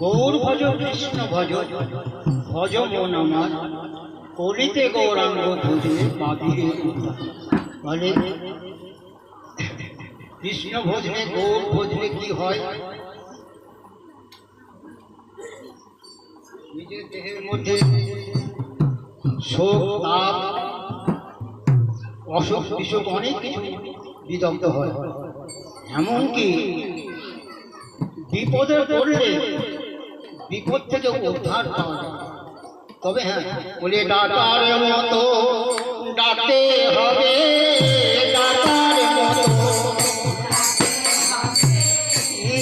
গৌর ভজ কৃষ্ণ ভজ ভজ মন আমার কলিতে গৌরাঙ্গ ভজে পাবিরে বলে কৃষ্ণ ভজলে গৌর ভজলে কি হয়? নিজের দেহের মধ্যে শোক তাপ অসুখ বিসুখ অনেক কিছু বিদগ্ধ হয়, এমনকি বিপদে পড়লে বিপদ থেকে উদ্ধার পাওয়া যায়। তবে হ্যাঁ, বলে ডাকার মতো ডাকতে হবে, ডাকার মতো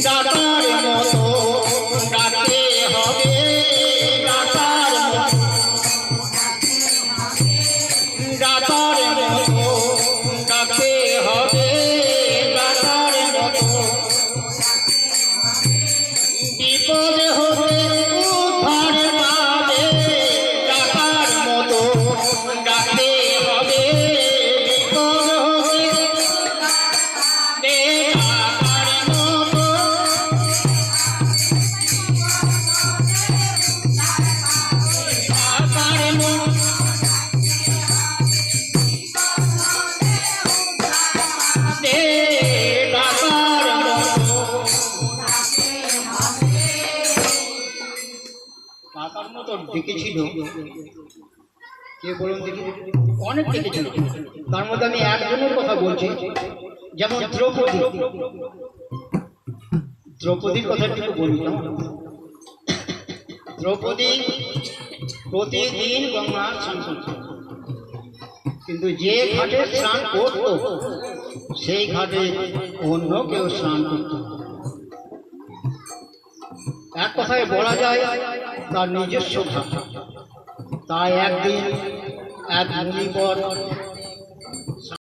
ডাকার মতো ডাকতে হবে, ডাকার মতো ডাকার মতো ডাকতে হবে, ডাকার মতো বিপদে হতে উদ্ধার পাবে, ডাকার মতো ডাকতে হবে, বিপদ হতে ডাকার মতো ডাকার মতো কাকার মতো ডেকেছিল কে বলুন দেখি? অনেক ডেকেছিল, তার মধ্যে আমি একজনের কথা বলছি, যেমন দ্রৌপদী। দ্রৌপদীর কথা একটু বলি। দ্রৌপদী প্রতিদিন গঙ্গার স্নান করত, কিন্তু যে ঘাটে স্নান করত সেই ঘাটে অন্য কেউ স্নান করত। এক কথায় বলা যায় তার নিজস্ব ঘাট। তাই একদিন এক মুনিবর